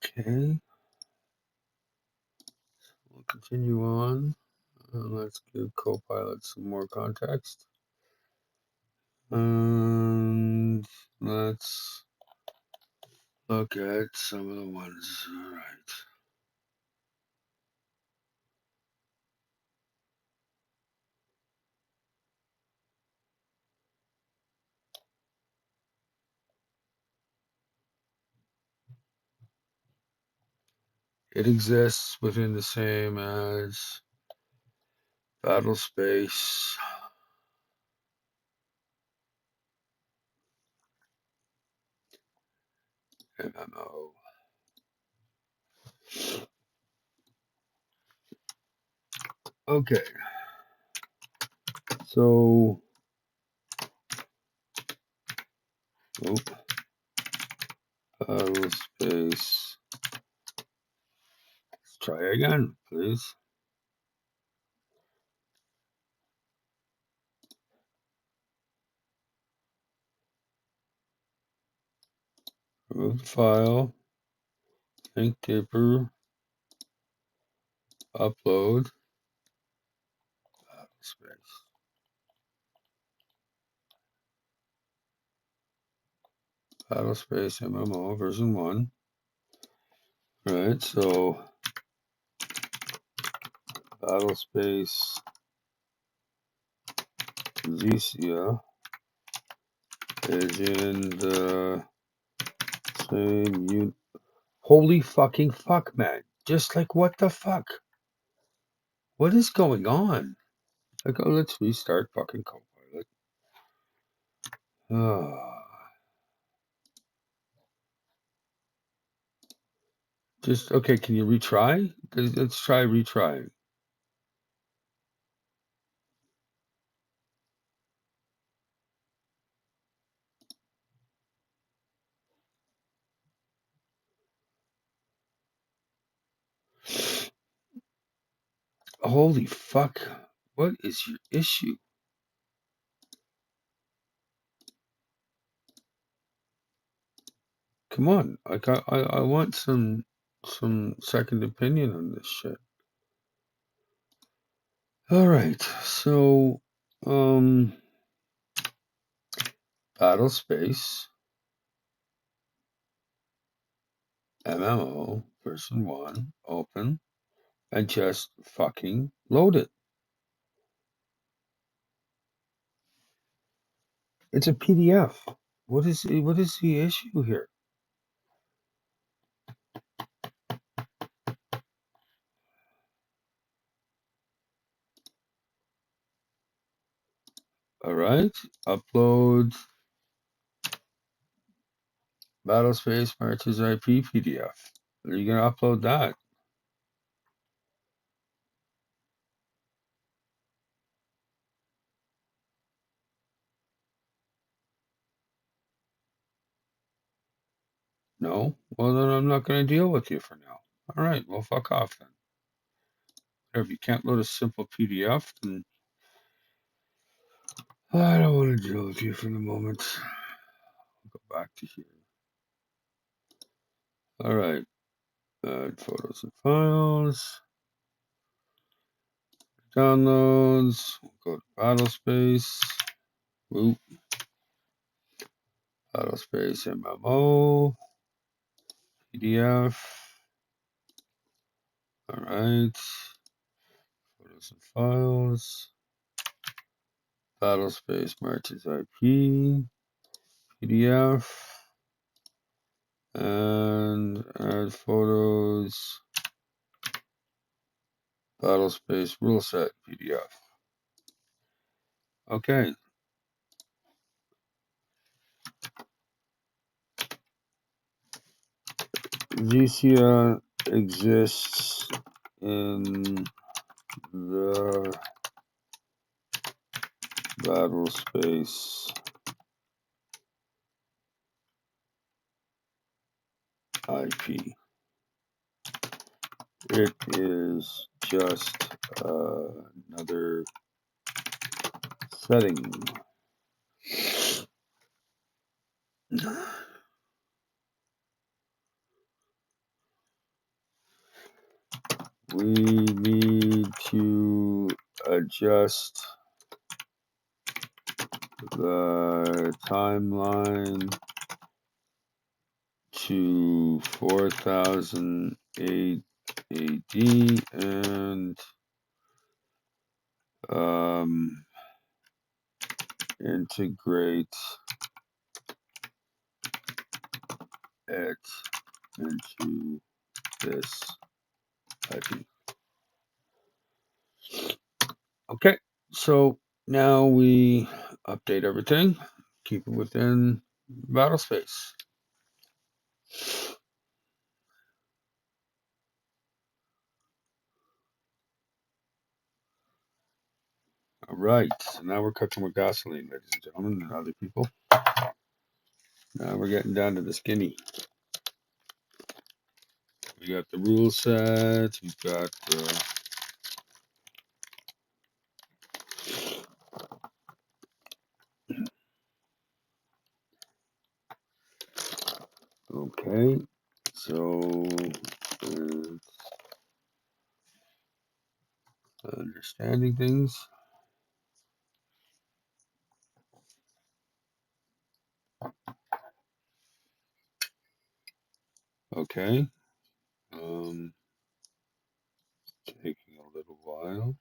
Okay. We'll continue on. Let's give Copilot some more context. And let's look at some of the ones. All right. It exists within the same as Battlespace, MMO. Okay. So, Battlespace. Let's try again, please. Remove the file. Think deeper. Upload. Battlespace. Battlespace MMO version 1. Right, so Battlespace Xecea is in the same unit. Holy fucking fuck, man. Just like, what the fuck? What is going on? Like, oh, let's restart fucking Copilot. Just, okay, can you retry? Let's try retrying. Holy fuck. What is your issue? Come on. Like, I want some second opinion on this shit. All right. So, Battlespace MMO version 1, open, and just fucking load it. It's a PDF. What is the issue here? All right. Upload Battlespace Marches IP PDF. Are you gonna upload that? No? Well, then I'm not going to deal with you for now. All right, well, fuck off then. If you can't load a simple PDF, then I don't want to deal with you for the moment. I'll go back to here. All right, add photos and files, downloads. We'll go to Battlespace. Whoop. Battlespace MMO, PDF. All right, photos and files. Battlespace Marches IP, PDF, and add photos, Battlespace rule set PDF. Okay. Xecea exists in the Battlespace IP. It is just another setting. we need to adjust the timeline to 4008 AD and integrate it into this IP. Okay, so now we update everything, keep it within Battlespace. All right, so now we're cooking with gasoline, ladies and gentlemen, and other people. Now we're getting down to the skinny. We got the rule set, we've got okay, so understanding things. Okay, taking a little while.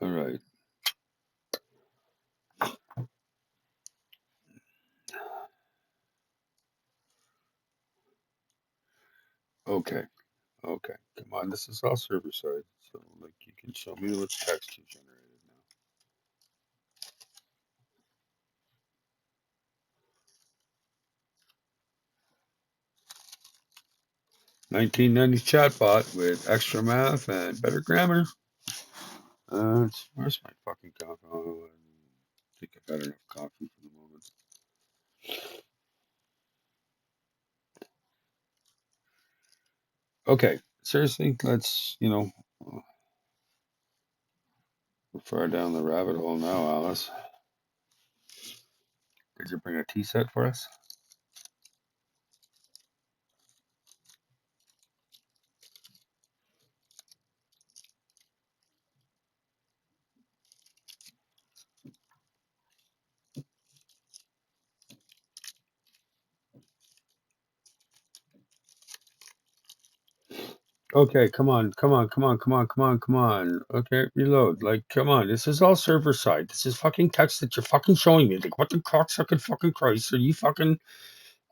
All right. Okay. Okay. Come on. This is all server side. So, like, you can show me what's text you generated now. 1990s chatbot with extra math and better grammar. Where's my fucking coffee? Oh, I think I've had enough coffee for the moment. Okay. Seriously, let's, we're far down the rabbit hole now, Alice. Did you bring a tea set for us? Okay, come on, come on, come on, come on, come on, come on. Okay, reload. Like, come on. This is all server side. This is fucking text that you're fucking showing me. Like, what the cocksucking fucking Christ are you fucking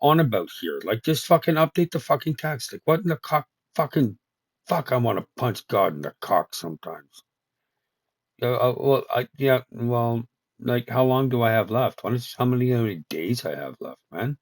on about here? Like, just fucking update the fucking text. Like, what in the cock fucking fuck? I want to punch God in the cock sometimes. Well, like, how long do I have left? How many days I have left, man?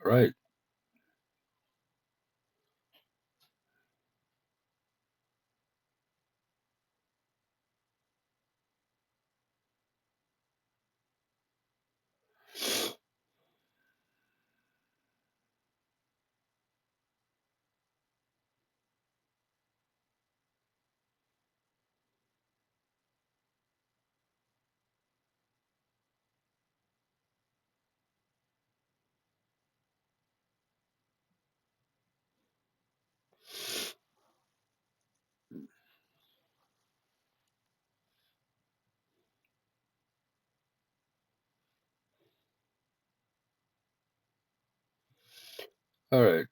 All right, all right.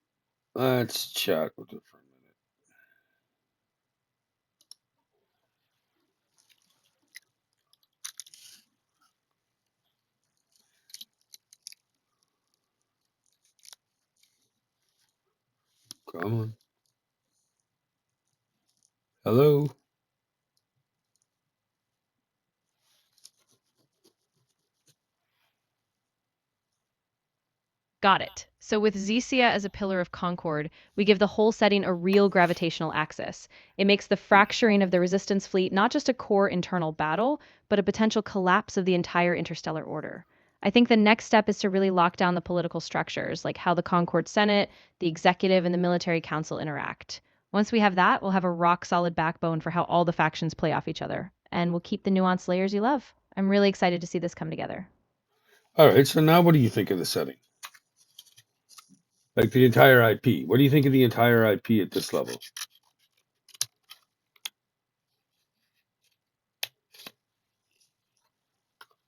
Let's chat with it for a minute. Come on. Hello. Got it. So with Xecea as a pillar of concord, we give the whole setting a real gravitational axis. It makes the fracturing of the resistance fleet not just a core internal battle, but a potential collapse of the entire interstellar order. I think the next step is to really lock down the political structures, like how the Concord Senate, the executive, and the military council interact. Once we have that, we'll have a rock solid backbone for how all the factions play off each other, and we'll keep the nuanced layers you love. I'm really excited to see this come together. All right. So now, what do you think of the setting? Like the entire IP. What do you think of the entire IP at this level?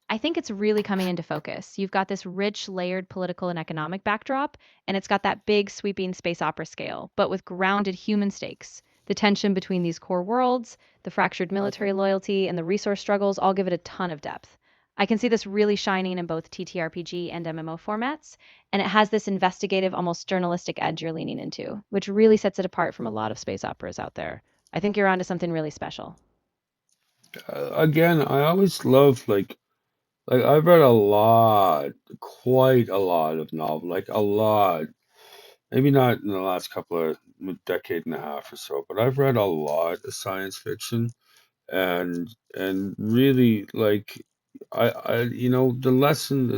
I think it's really coming into focus. You've got this rich, layered political and economic backdrop, and it's got that big, sweeping space opera scale, but with grounded human stakes. The tension between these core worlds, the fractured military loyalty, and the resource struggles all give it a ton of depth. I can see this really shining in both TTRPG and MMO formats, and it has this investigative, almost journalistic edge you're leaning into, which really sets it apart from a lot of space operas out there. I think you're onto something really special. Again, I always love like I've read a lot, quite a lot of novel, like a lot. Maybe not in the last couple of decade and a half or so, but I've read a lot of science fiction and really like the lesson,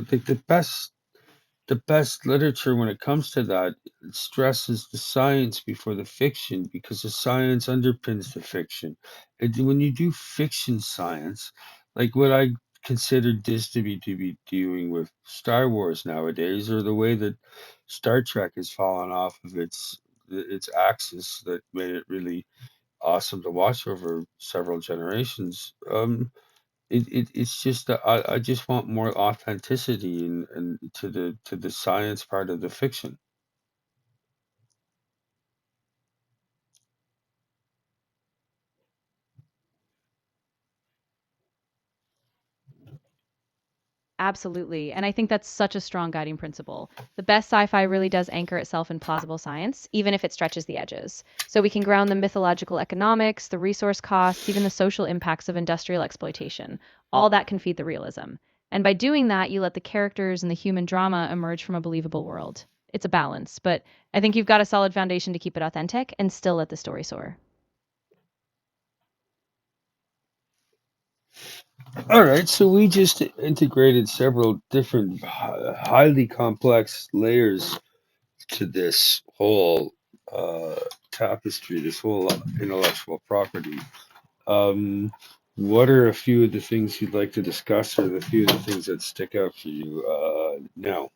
the best literature when it comes to that stresses the science before the fiction because the science underpins the fiction. And when you do fiction science, like what I consider this to be doing with Star Wars nowadays, or the way that Star Trek has fallen off of its axis that made it really awesome to watch over several generations. It's just that I just want more authenticity and to the science part of the fiction. Absolutely. And I think that's such a strong guiding principle. The best sci fi really does anchor itself in plausible science, even if it stretches the edges. So we can ground the mythological economics, the resource costs, even the social impacts of industrial exploitation. All that can feed the realism. And by doing that, you let the characters and the human drama emerge from a believable world. It's a balance, but I think you've got a solid foundation to keep it authentic and still let the story soar. All right, so we just integrated several different highly complex layers to this whole uh, tapestry, this whole intellectual property. Um, what are a few of the things you'd like to discuss, or the few of the things that stick out for you now?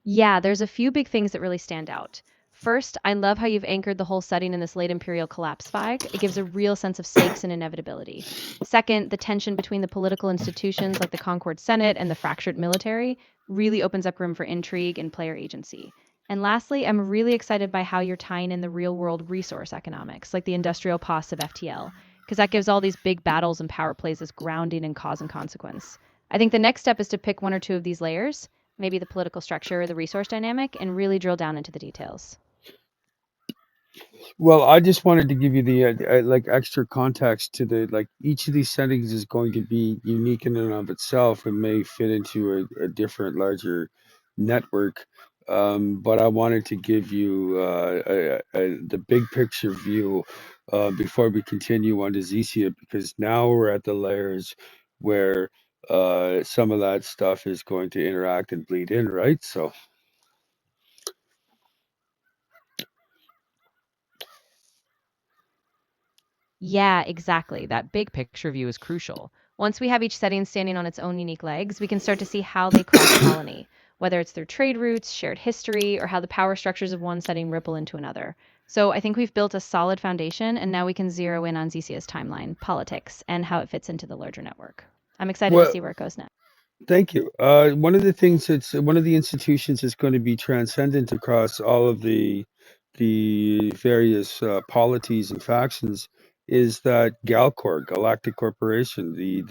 Yeah, there's a few big things that really stand out. First, I love how you've anchored the whole setting in this late imperial collapse vibe. It gives a real sense of stakes and inevitability. Second, the tension between the political institutions like the Concord Senate and the fractured military really opens up room for intrigue and player agency. And lastly, I'm really excited by how you're tying in the real world resource economics, like the industrial costs of FTL, because that gives all these big battles and power plays this grounding in cause and consequence. I think the next step is to pick one or two of these layers, maybe the political structure or the resource dynamic, and really drill down into the details. Well, I just wanted to give you the like extra context to the like each of these settings is going to be unique in and of itself and may fit into a different larger network. But I wanted to give you the big picture view before we continue on to Xecia because now we're at the layers where some of that stuff is going to interact and bleed in, right? So. Yeah, exactly. That big picture view is crucial. Once we have each setting standing on its own unique legs, we can start to see how they cross pollinate, whether it's through trade routes, shared history, or how the power structures of one setting ripple into another. So I think we've built a solid foundation, and now we can zero in on Zesia's timeline, politics, and how it fits into the larger network. I'm excited to Well, see where it goes next. thank you. One of the things that's one of the institutions that's going to be transcendent across all of the various polities and factions is that Galcor, Galactic Corporation, the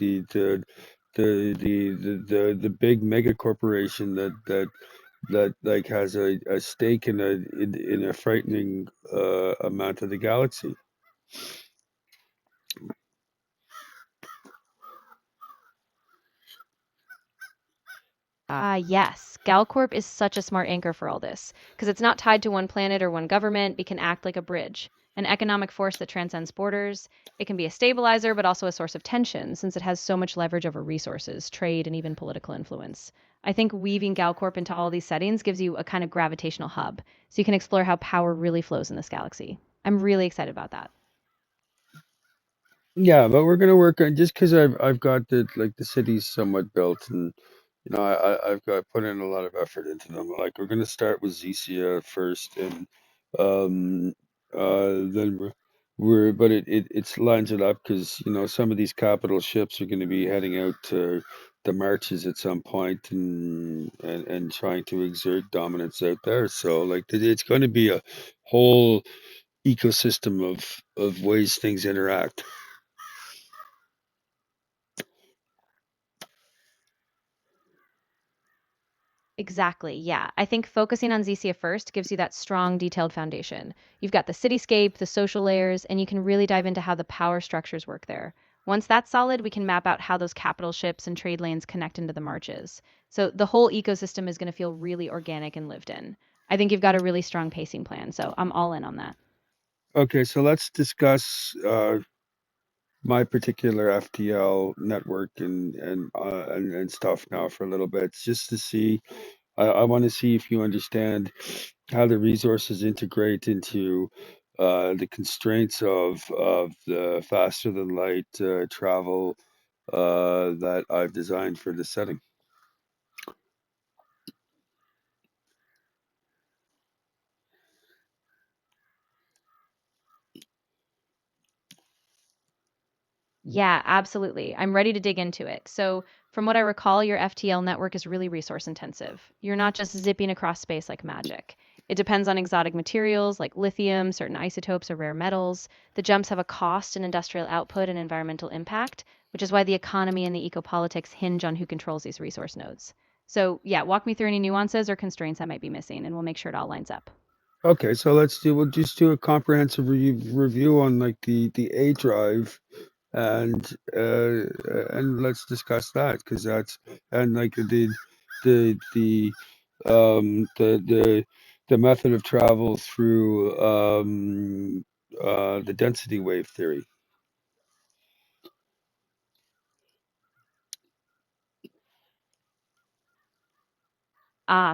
the big mega corporation that like has a stake in a frightening amount of the galaxy. Yes. Galcorp is such a smart anchor for all this because it's not tied to one planet or one government. It can act like a bridge, an economic force that transcends borders. It can be a stabilizer, but also a source of tension since it has so much leverage over resources, trade, and even political influence. I think weaving Galcorp into all these settings gives you a kind of gravitational hub, so you can explore how power really flows in this galaxy. I'm really excited about that. Yeah, but we're gonna work on just because I've got the cities somewhat built, and I've got put in a lot of effort into them. Like we're gonna start with Xecea first, and um then we're but it's lines it up because some of these capital ships are going to be heading out to the marches at some point, and trying to exert dominance out there. So like it's going to be a whole ecosystem of ways things interact. Exactly. Yeah. I think focusing on Xesia first gives you that strong, detailed foundation. You've got the cityscape, the social layers, and you can really dive into how the power structures work there. Once that's solid, we can map out how those capital ships and trade lanes connect into the marches. So the whole ecosystem is going to feel really organic and lived in. I think you've got a really strong pacing plan, so I'm all in on that. Okay, so let's discuss my particular FTL network and stuff now for a little bit, just to see. I want to see if you understand how the resources integrate into the constraints of the faster than light travel that I've designed for this setting. Yeah, absolutely. I'm ready to dig into it. So, from what I recall, your FTL network is really resource intensive. You're not just zipping across space like magic. It depends on exotic materials like lithium, certain isotopes, or rare metals. The jumps have a cost in industrial output and environmental impact, which is why the economy and the ecopolitics hinge on who controls these resource nodes. So, yeah, walk me through any nuances or constraints I might be missing, and we'll make sure it all lines up. Okay, so we'll just do a comprehensive review on like the A drive, and and let's discuss that because that's and like the the method of travel through the density wave theory.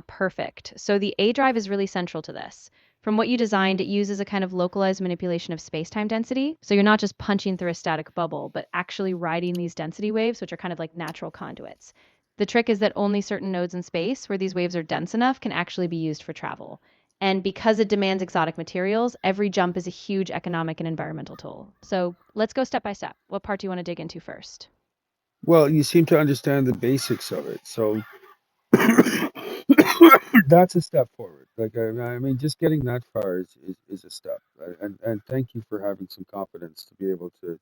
Perfect. So the A drive is really central to this. From what you designed, it uses a kind of localized manipulation of space-time density. So you're not just punching through a static bubble, but actually riding these density waves, which are kind of like natural conduits. The trick is that only certain nodes in space where these waves are dense enough can actually be used for travel. And because it demands exotic materials, every jump is a huge economic and environmental toll. So let's go step by step. What part do you want to dig into first? Well, you seem to understand the basics of it, so that's a step forward. Like I mean, just getting that far is a step, and thank you for having some confidence to be able to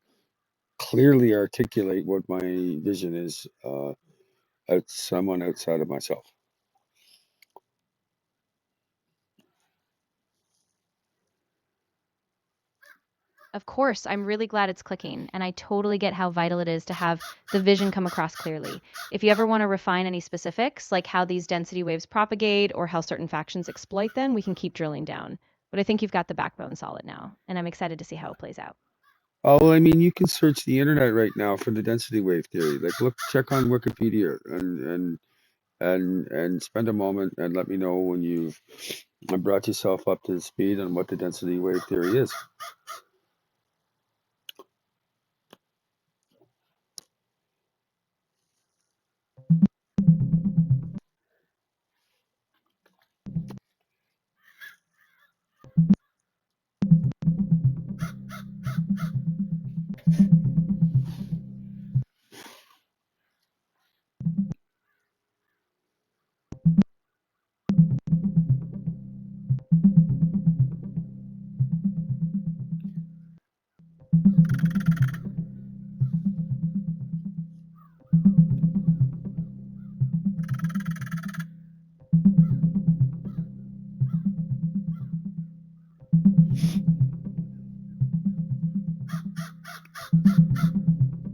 clearly articulate what my vision is out someone outside of myself. Of course, I'm really glad it's clicking, and I totally get how vital it is to have the vision come across clearly. If you ever want to refine any specifics, like how these density waves propagate or how certain factions exploit them, we can keep drilling down. But I think you've got the backbone solid now, and I'm excited to see how it plays out. Oh, well, I mean, you can search the internet right now for the density wave theory. Like, look, check on Wikipedia and spend a moment and let me know when you've brought yourself up to speed on what the density wave theory is.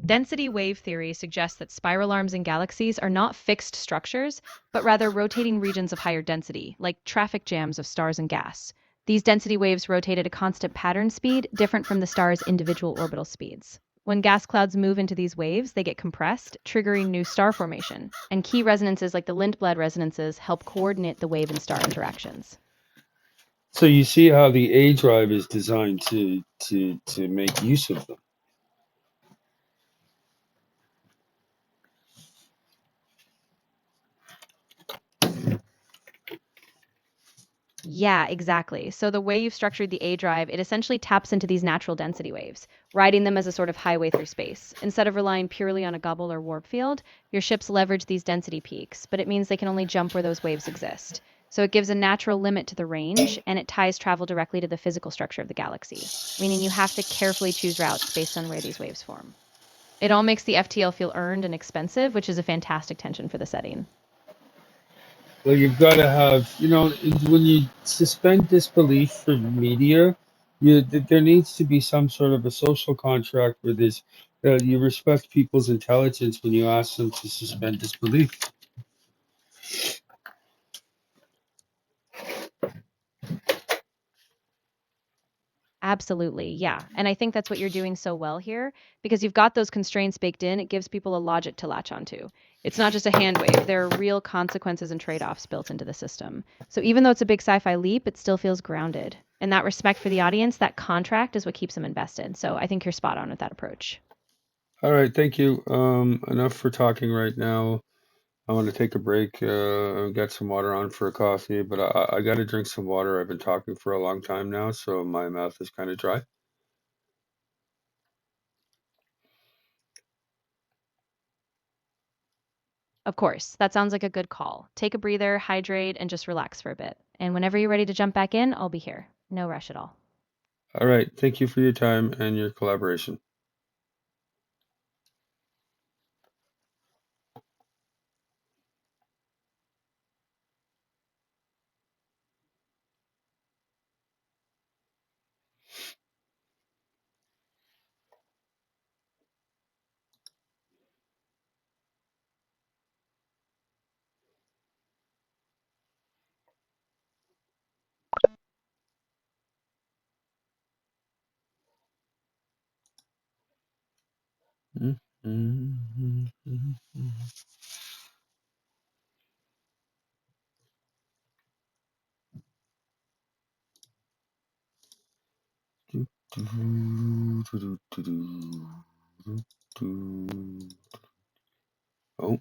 Density wave theory suggests that spiral arms in galaxies are not fixed structures, but rather rotating regions of higher density, like traffic jams of stars and gas. These density waves rotate at a constant pattern speed, different from the star's individual orbital speeds. When gas clouds move into these waves, they get compressed, triggering new star formation. And key resonances like the Lindblad resonances help coordinate the wave and star interactions. So you see how the A drive is designed to make use of them. Yeah, exactly. So the way you've structured the A drive, it essentially taps into these natural density waves, riding them as a sort of highway through space. Instead of relying purely on a gobble or warp field, your ships leverage these density peaks, but it means they can only jump where those waves exist. So it gives a natural limit to the range, and it ties travel directly to the physical structure of the galaxy, meaning you have to carefully choose routes based on where these waves form. It all makes the FTL feel earned and expensive, which is a fantastic tension for the setting. Well, you've got to have, when you suspend disbelief for media, there needs to be some sort of a social contract where you respect people's intelligence when you ask them to suspend disbelief. Absolutely. Yeah. And I think that's what you're doing so well here because you've got those constraints baked in. It gives people a logic to latch onto. It's not just a hand wave, there are real consequences and trade offs built into the system. So even though it's a big sci fi leap, it still feels grounded. And that respect for the audience, that contract is what keeps them invested. So I think you're spot on with that approach. All right, thank you. Enough for talking right now. I want to take a break, get some water on for a coffee, but I got to drink some water. I've been talking for a long time now, so my mouth is kind of dry. Of course, that sounds like a good call. Take a breather, hydrate, and just relax for a bit. And whenever you're ready to jump back in, I'll be here. No rush at all. All right, thank you for your time and your collaboration. Oh.